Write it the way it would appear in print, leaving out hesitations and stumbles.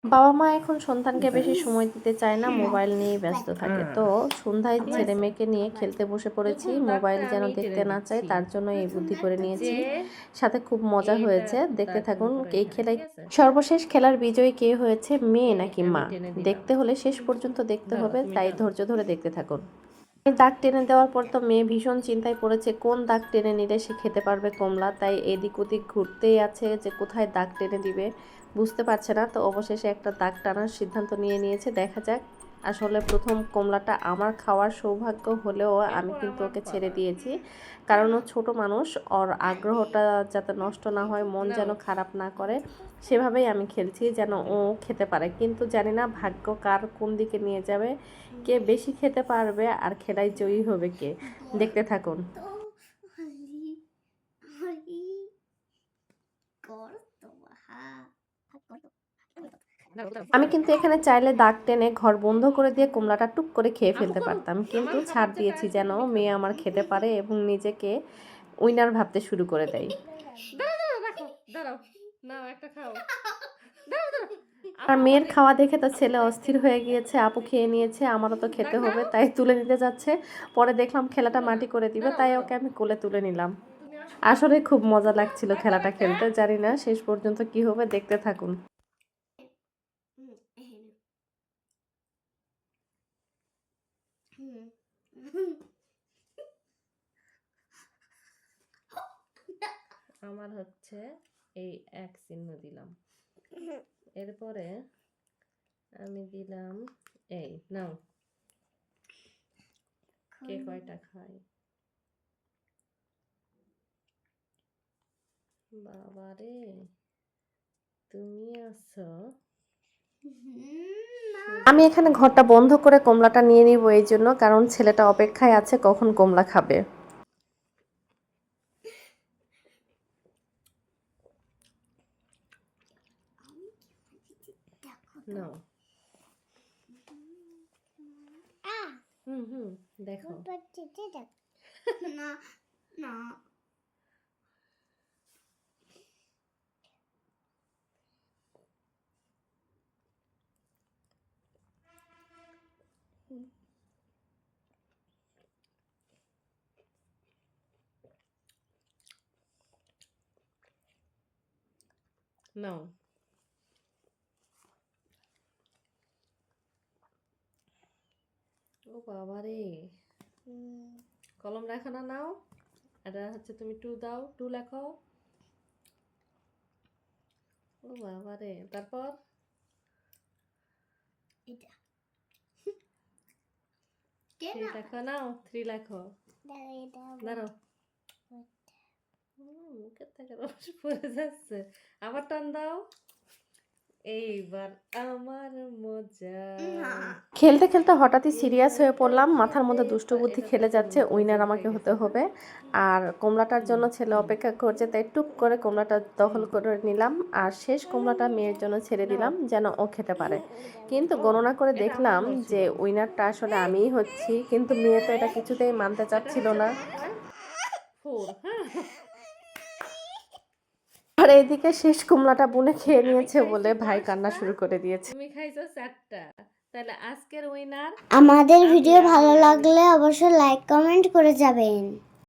বাবা-মা এখন সন্তানকে বেশি সময় দিতে চায় না, মোবাইল নিয়েই ব্যস্ত থাকে। তো সন্ধ্যায় ছেলে-মেয়েকে নিয়ে খেলতে বসে পড়েছি। মোবাইল যেন দেখতে না চায় তার জন্য এই বুদ্ধি করে নিয়েছি। সাথে খুব মজা হয়েছে। দেখতে থাকুন এই খেলায় সর্বশেষ খেলার বিজয়ী কে হয়েছে, মেয়ে নাকি মা? দেখতে হলে শেষ পর্যন্ত দেখতে হবে, তাই ধৈর্য ধরে দেখতে থাকুন। দাগ টেনে দেওয়ার পর তো মেয়ে ভীষণ চিন্তায় পড়েছে কোন দাগ টেনে নিলে সে খেতে পারবে কমলা, তাই এদিক ওদিক ঘুরতেই আছে যে কোথায় দাগ টেনে দিবে বুঝতে পারছে না। তো অবশেষে একটা দাগ টানার সিদ্ধান্ত নিয়েছে। দেখা যাক, আসলে প্রথম কমলাটা আমার খাওয়ার সৌভাগ্য হলেও আমি কিন্তু ওকে ছেড়ে দিয়েছি, কারণ ও ছোট মানুষ, ওর আগ্রহটা যাতে নষ্ট না হয়, মন যেন খারাপ না করে, সেভাবেই আমি খেলছি যেন ও খেতে পারে। কিন্তু জানি না ভাগ্য কার কোন দিকে নিয়ে যাবে, কে বেশি খেতে পারবে আর খেলায় জয়ী হবে কে। দেখতে থাকুন। আমি কিন্তু এখানে চাইলে দাগ টেনে ঘর বন্ধ করে দিয়ে কমলাটা টুক করে খেয়ে ফেলতে পারতাম, কিন্তু ছাড় দিয়েছি যেন মেয়ে আমার খেতে পারে এবং নিজেকে উইনার ভাবতে শুরু করে দেয়। আর মেয়ের খাওয়া দেখে তো ছেলে অস্থির হয়ে গিয়েছে, আপু খেয়ে নিয়েছে, আমারও তো খেতে হবে, তাই তুলে নিতে যাচ্ছে। পরে দেখলাম খেলাটা মাটি করে দিবে, তাই ওকে আমি কোলে তুলে নিলাম। আসলে খুব মজা লাগছিল খেলাটা খেলতে। জানি না শেষ পর্যন্ত কি হবে, দেখতে থাকুন। আমার হচ্ছে এই এক চিহ্ন দিলাম, এরপরে আমি দিলাম এই নাও, কে কয়টা খায়। বাবারে তুমি আছো। আমি এখানে ঘরটা বন্ধ করে কমলাটা নিয়ে নিব এই জন্য, কারণ ছেলেটা অপেক্ষায় আছে কখন কমলা খাবে। নাও। দেখো না না নাও। ও বাবারে, কলম রাখো না, নাও। এটা হচ্ছে তুমি টু দাও, টু লেখো। ও বাবারে, তারপর এটা থ্রি লেখো, নাও থ্রি লেখো। দাঁড়াও, মুখের থেকে রস পড়ে যাচ্ছে, আবার টান দাও। এইবার আমার মজা। খেলতে খেলতে হঠাৎই সিরিয়াস হয়ে পড়লাম, মাথার মধ্যে দুষ্টু বুদ্ধি খেলে যাচ্ছে, উইনার আমাকে হতে হবে। আর কমলাটার জন্য ছেলে অপেক্ষা করছে, তাই টুক করে কমলাটা দখল করে নিলাম, আর শেষ কমলাটা মেয়ের জন্য ছেড়ে দিলাম যেন ও খেতে পারে। কিন্তু গণনা করে দেখলাম যে উইনারটা আসলে আমিই হচ্ছি, কিন্তু মেয়ে তো এটা কিছুতেই মানতে চাচ্ছিল না। আর এদিকে শেষ কমলাটা বুনে খেয়ে নিয়েছে বলে ভাই কান্না শুরু করে দিয়েছে। তুমি খাইছো 4টা, তাহলে আজকের উইনার। আমাদের ভিডিও ভালো লাগলে অবশ্যই লাইক কমেন্ট করে যাবেন।